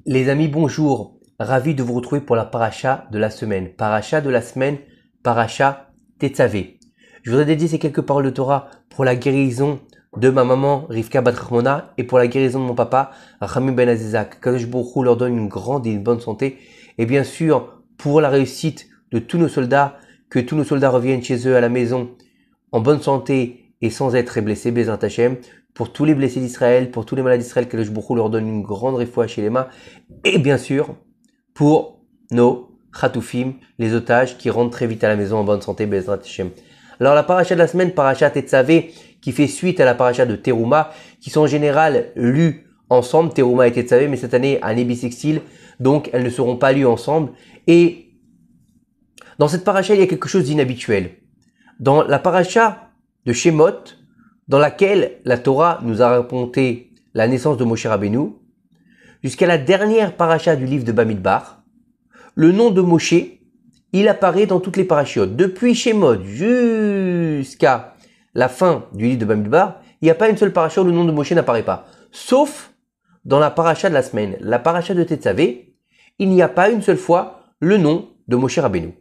Les amis, bonjour. Ravi de vous retrouver pour la paracha de la semaine. Paracha de la semaine, paracha Tetzavé. Je voudrais dédier ces quelques paroles de Torah pour la guérison de ma maman Rivka Bat Rachmona et pour la guérison de mon papa Rami Ben Azizak. Kadosh Baruch Hu leur donne une grande et une bonne santé. Et bien sûr, pour la réussite de tous nos soldats, que tous nos soldats reviennent chez eux à la maison en bonne santé et sans être blessés, Bezrat Hashem. Pour tous les blessés d'Israël, pour tous les malades d'Israël, que le Hu leur donne une grande réfoua chez les mains. Et bien sûr, pour nos Khatoufim, les otages qui rentrent très vite à la maison en bonne santé, Bezrat Hashem. Alors la paracha de la semaine, paracha Tetzavé, qui fait suite à la paracha de Teruma, qui sont en général lues ensemble, Teruma et Tetzavé, mais cette année à Nébisextil, donc elles ne seront pas lues ensemble. Et dans cette paracha, il y a quelque chose d'inhabituel. Dans la paracha de Shemot, dans laquelle la Torah nous a raconté la naissance de Moshe Rabbeinu, jusqu'à la dernière paracha du livre de Bamidbar, le nom de Moshe, il apparaît dans toutes les parachiotes. Depuis Shemot jusqu'à la fin du livre de Bamidbar, il n'y a pas une seule paracha où le nom de Moshe n'apparaît pas. Sauf dans la paracha de la semaine, la paracha de Tetzavé, il n'y a pas une seule fois le nom de Moshe Rabbeinu.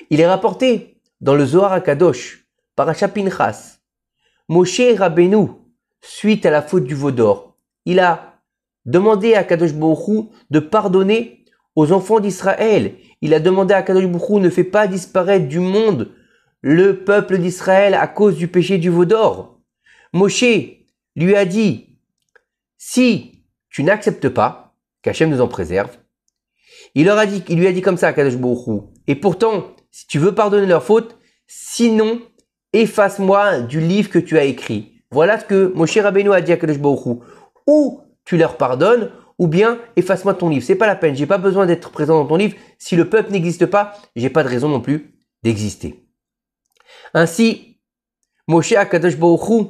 Il est rapporté dans le Zohar HaKadosh, paracha Pinchas, Moshe Rabbeinu, suite à la faute du veau d'or, il a demandé à Kadosh Baruch Hu de pardonner aux enfants d'Israël. Il a demandé à Kadosh Baruch Hu ne fais pas disparaître du monde le peuple d'Israël à cause du péché du veau d'or. Moshe lui a dit, si tu n'acceptes pas, qu'Hachem nous en préserve, il lui a dit comme ça à Kadosh Baruch Hu, et pourtant, si tu veux pardonner leurs fautes, sinon, efface-moi du livre que tu as écrit. Voilà ce que Moshe Rabbeinu a dit à Kadosh Baruch Hu. Ou tu leur pardonnes, ou bien efface-moi ton livre. C'est pas la peine, j'ai pas besoin d'être présent dans ton livre. Si le peuple n'existe pas, j'ai pas de raison non plus d'exister. Ainsi, Moshe à Kadosh Baruch Hu,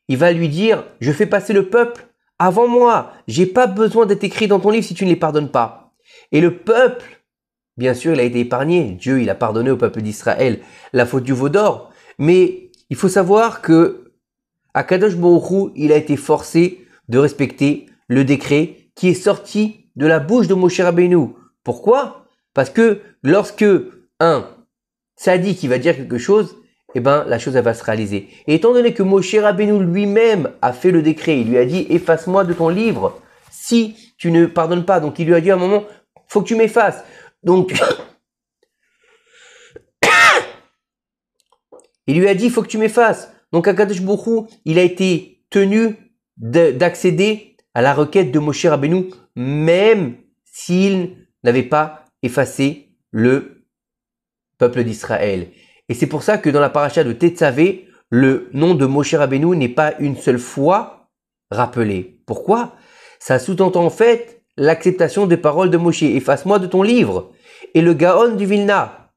il va lui dire, je fais passer le peuple avant moi. J'ai pas besoin d'être écrit dans ton livre si tu ne les pardonnes pas. Et le peuple, bien sûr, il a été épargné. Dieu, il a pardonné au peuple d'Israël la faute du veau d'or. Mais il faut savoir que Akadosh Baruch Hu, il a été forcé de respecter le décret qui est sorti de la bouche de Moshe Rabbeinu. Pourquoi? Parce que lorsque un tzaddik va dire quelque chose, eh ben la chose elle va se réaliser. Et étant donné que Moshe Rabbeinu lui-même a fait le décret, il lui a dit efface-moi de ton livre si tu ne pardonnes pas. Donc il lui a dit à un moment, faut que tu m'effaces. Donc il lui a dit, il faut que tu m'effaces. Donc, Akadosh Baruch Hu, il a été tenu d'accéder à la requête de Moshe Rabbeinu, même s'il n'avait pas effacé le peuple d'Israël. Et c'est pour ça que dans la paracha de Tetzavé, le nom de Moshe Rabbeinu n'est pas une seule fois rappelé. Pourquoi? Ça sous-entend en fait l'acceptation des paroles de Moshe. Efface-moi de ton livre. Et le Gaon du Vilna,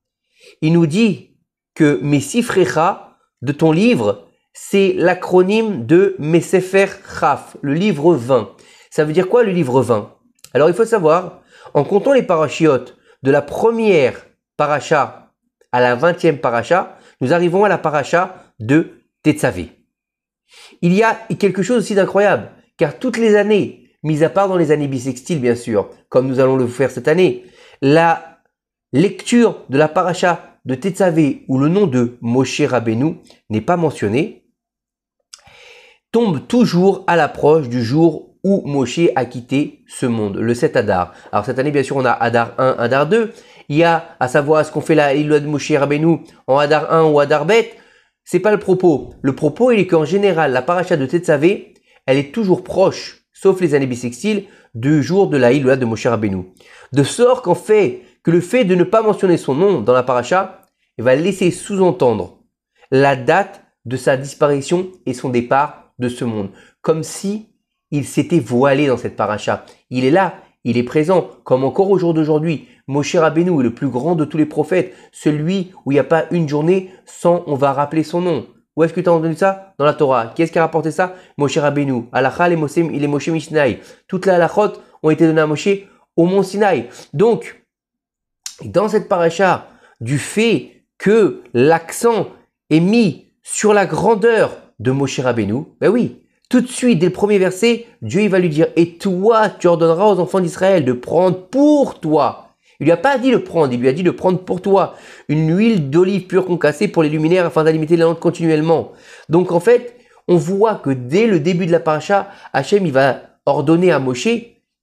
il nous dit que Mesifrecha de ton livre, c'est l'acronyme de Mesefer Chaf, le livre 20. Ça veut dire quoi le livre 20? Alors il faut savoir, en comptant les parachiotes de la première paracha à la 20e paracha, nous arrivons à la paracha de Tetzavé. Il y a quelque chose aussi d'incroyable, car toutes les années, mis à part dans les années bissextiles bien sûr, comme nous allons le faire cette année, la lecture de la paracha de Tetzavé où le nom de Moshe Rabbeinu n'est pas mentionné, tombe toujours à l'approche du jour où Moshe a quitté ce monde, le 7 Adar. Alors cette année, bien sûr, on a Adar 1, Adar 2. Il y a à savoir est-ce qu'on fait la Hilula de Moshe Rabbeinu en Adar 1 ou Adar Bet. C'est pas le propos. Le propos, il est qu'en général, la paracha de Tetzavé, elle est toujours proche, sauf les années bissextiles, du jour de la Hilula de Moshe Rabbeinu. De sorte qu'en fait, que le fait de ne pas mentionner son nom dans la paracha va laisser sous-entendre la date de sa disparition et son départ de ce monde. Comme si il s'était voilé dans cette paracha. Il est là, il est présent, comme encore au jour d'aujourd'hui. Moshe Rabbeinu est le plus grand de tous les prophètes, celui où il n'y a pas une journée sans on va rappeler son nom. Où est-ce que tu as entendu ça? Dans la Torah. Qui est-ce qui a rapporté ça? Moshe Rabbeinu. Halakha, il est Moshe Mishnai. Toutes les halakhot ont été données à Moshe au mont Sinaï. Donc, dans cette paracha, du fait que l'accent est mis sur la grandeur de Moshe Rabbeinu, ben oui, Tout de suite, dès le premier verset, Dieu il va lui dire « Et toi, tu ordonneras aux enfants d'Israël de prendre pour toi. » Il lui a pas dit de prendre, il lui a dit de prendre pour toi une huile d'olive pure concassée pour les luminaires afin d'alimenter la lampe continuellement. Donc en fait, on voit que dès le début de la paracha, Hachem il va ordonner à Moshe,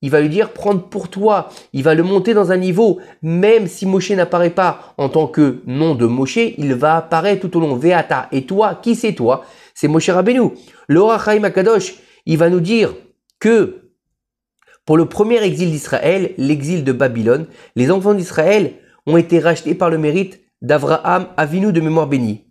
il va lui dire prendre pour toi, il va le monter dans un niveau, même si Moshe n'apparaît pas en tant que nom de Moshe, il va apparaître tout au long. Veata, et toi, qui c'est toi? C'est Moshe Rabbeinu. Le Or HaChaim HaKadosh, il va nous dire que pour le premier exil d'Israël, l'exil de Babylone, les enfants d'Israël ont été rachetés par le mérite d'Avraham Avinu de mémoire bénie.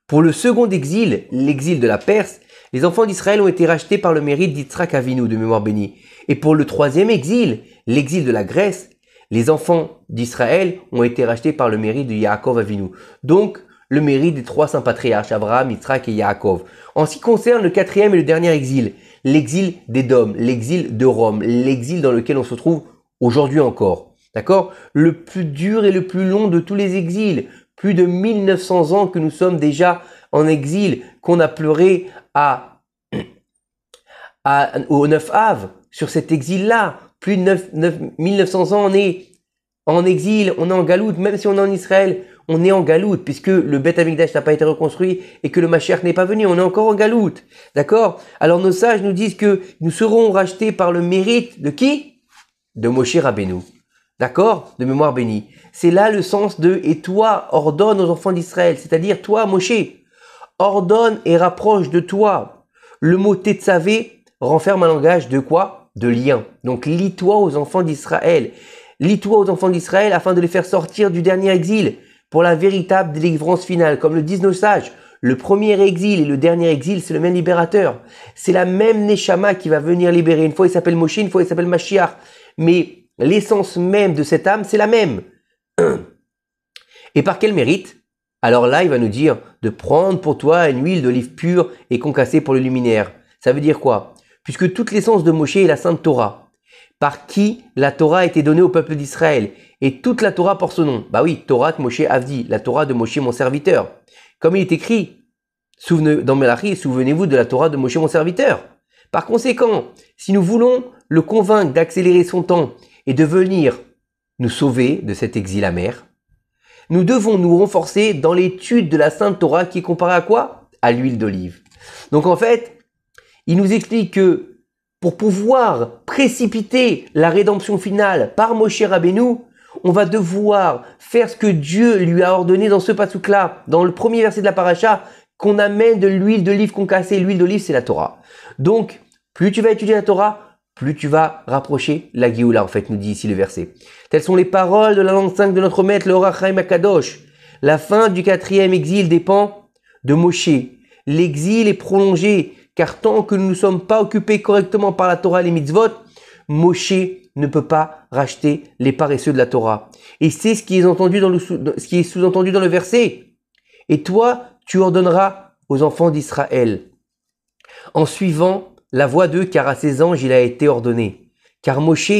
Pour le second exil, l'exil de la Perse, les enfants d'Israël ont été rachetés par le mérite d'Yitzhak Avinu de mémoire bénie. Et pour le troisième exil, l'exil de la Grèce, les enfants d'Israël ont été rachetés par le mérite de Yaakov Avinu. Donc, le mérite des trois saints patriarches, Abraham, Yitzhak et Yaakov. En ce qui concerne le quatrième et le dernier exil, l'exil d'Édom, l'exil de Rome, l'exil dans lequel on se trouve aujourd'hui encore. D'accord? Le plus dur et le plus long de tous les exils. Plus de 1900 ans que nous sommes déjà en exil, qu'on a pleuré au 9 Av sur cet exil-là. Plus de 1900 ans, on est en exil, on est en galoute, même si on est en Israël, on est en galoute, puisque le Beth Amikdash n'a pas été reconstruit et que le Mashiach n'est pas venu, on est encore en galoute. D'accord? Alors nos sages nous disent que nous serons rachetés par le mérite de qui? De Moshe Rabbeinu. D'accord? De mémoire bénie. C'est là le sens de « et toi, ordonne aux enfants d'Israël », c'est-à-dire toi, Moshe, ordonne et rapproche de toi. Le mot Tetzavé renferme un langage de quoi? De lien. Donc lie-toi aux enfants d'Israël. Lie-toi aux enfants d'Israël afin de les faire sortir du dernier exil pour la véritable délivrance finale. Comme le disent nos sages, le premier exil et le dernier exil, c'est le même libérateur. C'est la même Neshama qui va venir libérer. Une fois il s'appelle Moshe, une fois il s'appelle Mashiach. Mais l'essence même de cette âme, c'est la même. Et par quel mérite? Alors là, il va nous dire de prendre pour toi une huile d'olive pure et concassée pour le luminaire. Ça veut dire quoi? Puisque toute l'essence de Moshe est la Sainte Torah, par qui la Torah a été donnée au peuple d'Israël, et toute la Torah porte son nom. Bah oui, Torah de Moshe Avdi, la Torah de Moshe mon serviteur. Comme il est écrit dans Melachi, souvenez-vous de la Torah de Moshe mon serviteur. Par conséquent, si nous voulons le convaincre d'accélérer son temps et de venir nous sauver de cet exil amer, nous devons nous renforcer dans l'étude de la Sainte Torah qui est comparée à quoi? À l'huile d'olive. Donc en fait, il nous explique que pour pouvoir précipiter la rédemption finale par Moshe Rabbeinu, on va devoir faire ce que Dieu lui a ordonné dans ce passouk-là, dans le premier verset de la paracha, qu'on amène de l'huile d'olive concassée. L'huile d'olive, c'est la Torah. Donc, plus tu vas étudier la Torah, plus tu vas rapprocher la Géoula, en fait, nous dit ici le verset. Telles sont les paroles de la langue 5 de notre maître, le Or HaChaim HaKadosh. La fin du quatrième exil dépend de Moshe. L'exil est prolongé, car tant que nous ne sommes pas occupés correctement par la Torah et les mitzvot, Moshe ne peut pas racheter les paresseux de la Torah. Et c'est ce qui est sous-entendu dans le verset. Et toi, tu ordonneras aux enfants d'Israël, en suivant la voie d'eux, car à ses anges il a été ordonné. Car Moshe,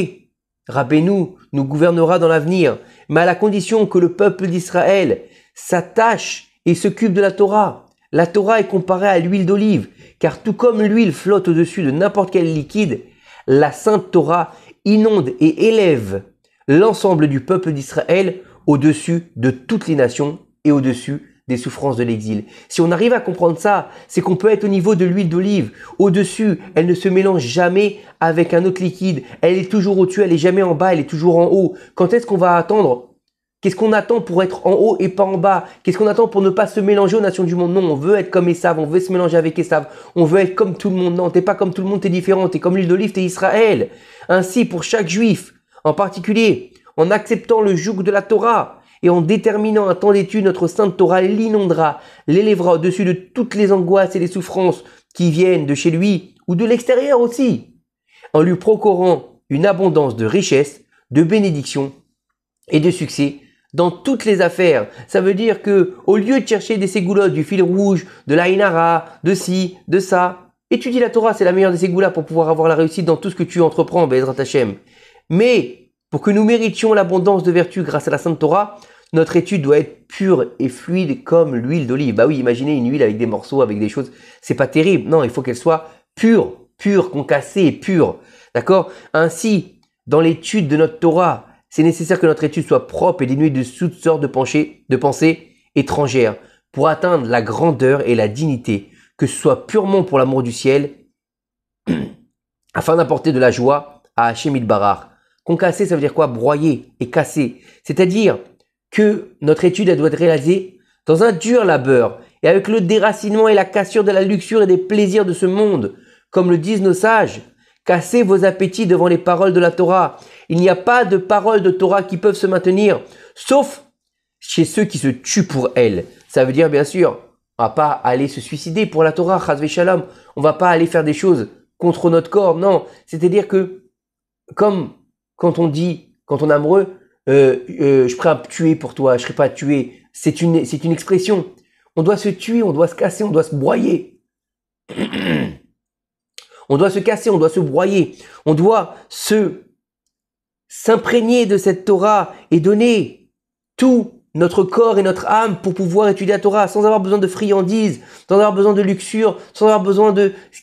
Rabbeinu, nous gouvernera dans l'avenir, mais à la condition que le peuple d'Israël s'attache et s'occupe de la Torah. La Torah est comparée à l'huile d'olive, car tout comme l'huile flotte au-dessus de n'importe quel liquide, la Sainte Torah inonde et élève l'ensemble du peuple d'Israël au-dessus de toutes les nations et au-dessus des souffrances de l'exil. Si on arrive à comprendre ça, c'est qu'on peut être au niveau de l'huile d'olive. Au-dessus, elle ne se mélange jamais avec un autre liquide. Elle est toujours au-dessus, elle est jamais en bas, elle est toujours en haut. Quand est-ce qu'on va attendre? Qu'est-ce qu'on attend pour être en haut et pas en bas? Qu'est-ce qu'on attend pour ne pas se mélanger aux nations du monde? Non, on veut être comme Esav, on veut se mélanger avec Esav, on veut être comme tout le monde. Non, t'es pas comme tout le monde, t'es différent, t'es comme l'huile d'olive, t'es Israël. Ainsi, pour chaque juif, en particulier, en acceptant le joug de la Torah et en déterminant un temps d'étude, notre Sainte Torah l'inondera, l'élèvera au-dessus de toutes les angoisses et les souffrances qui viennent de chez lui ou de l'extérieur aussi, en lui procurant une abondance de richesses, de bénédictions et de succès dans toutes les affaires. Ça veut dire que, au lieu de chercher des ségoulottes, du fil rouge, de la Inara, de ci, de ça, étudie la Torah, c'est la meilleure des ségoulas pour pouvoir avoir la réussite dans tout ce que tu entreprends, Be'ezrat Hashem. Mais, pour que nous méritions l'abondance de vertu grâce à la Sainte Torah, notre étude doit être pure et fluide comme l'huile d'olive. Bah oui, imaginez une huile avec des morceaux, avec des choses, c'est pas terrible. Non, il faut qu'elle soit pure, concassée et pure. D'accord? Ainsi, dans l'étude de notre Torah, c'est nécessaire que notre étude soit propre et dénuée de toutes sortes de pensées étrangères pour atteindre la grandeur et la dignité, que ce soit purement pour l'amour du ciel, afin d'apporter de la joie à Hachem Yitbarach. Concasser, ça veut dire quoi? Broyer et casser. C'est-à-dire que notre étude, elle doit être réalisée dans un dur labeur et avec le déracinement et la cassure de la luxure et des plaisirs de ce monde. Comme le disent nos sages, cassez vos appétits devant les paroles de la Torah. Il n'y a pas de paroles de Torah qui peuvent se maintenir, sauf chez ceux qui se tuent pour elle. Ça veut dire, bien sûr, on va pas aller se suicider pour la Torah, chas v'shalom. On va pas aller faire des choses contre notre corps, non. C'est-à-dire que, comme quand on dit, quand on est amoureux, je suis prêt à me tuer pour toi, je serai pas tué. C'est une expression. On doit se tuer, on doit se casser, on doit se broyer. On doit se casser, on doit se broyer. On doit s'imprégner de cette Torah et donner tout notre corps et notre âme pour pouvoir étudier la Torah sans avoir besoin de friandises, sans avoir besoin de luxure, sans avoir besoin de ce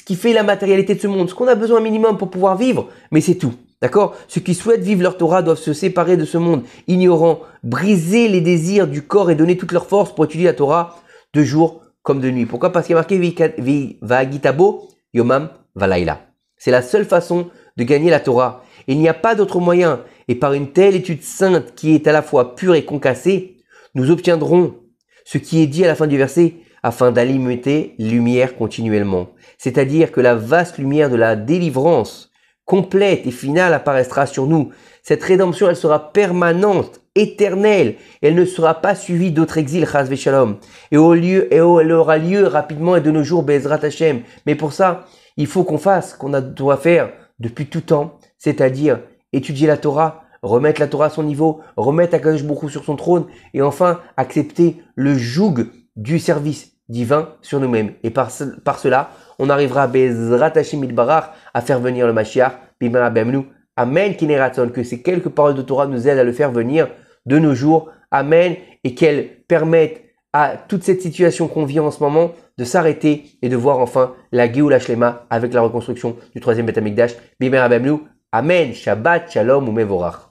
qui fait la matérialité de ce monde. Ce qu'on a besoin minimum pour pouvoir vivre, mais c'est tout. D'accord? Ceux qui souhaitent vivre leur Torah doivent se séparer de ce monde ignorant, briser les désirs du corps et donner toute leur force pour étudier la Torah de jour comme de nuit. Pourquoi? Parce qu'il y a marqué Va'agitabo Yomam Valaila. C'est la seule façon de gagner la Torah. Il n'y a pas d'autre moyen. Et par une telle étude sainte qui est à la fois pure et concassée, nous obtiendrons ce qui est dit à la fin du verset afin d'alimenter lumière continuellement. C'est-à-dire que la vaste lumière de la délivrance complète et finale apparaîtra sur nous. Cette rédemption, elle sera permanente, éternelle. Elle ne sera pas suivie d'autres exils, chas v'shalom. Et elle aura lieu rapidement et de nos jours, Be'ezrat Hashem. Mais pour ça, il faut qu'on fasse ce qu'on doit faire depuis tout temps, c'est-à-dire étudier la Torah, remettre la Torah à son niveau, remettre Akadosh Baruch Hu sur son trône et enfin accepter le joug du service divin sur nous-mêmes. Et par cela, on arrivera à Be'ezrat Hashem Yitbarach à faire venir le Mashiach, Bimara Bemnu. Amen, Kineraton, que ces quelques paroles de Torah nous aident à le faire venir de nos jours. Amen, et qu'elles permettent à toute cette situation qu'on vit en ce moment de s'arrêter et de voir enfin la Géoula Shlema avec la reconstruction du troisième Beth Amikdash. Bimara Bemnu. Amen. Shabbat, Shalom ou Mevorach.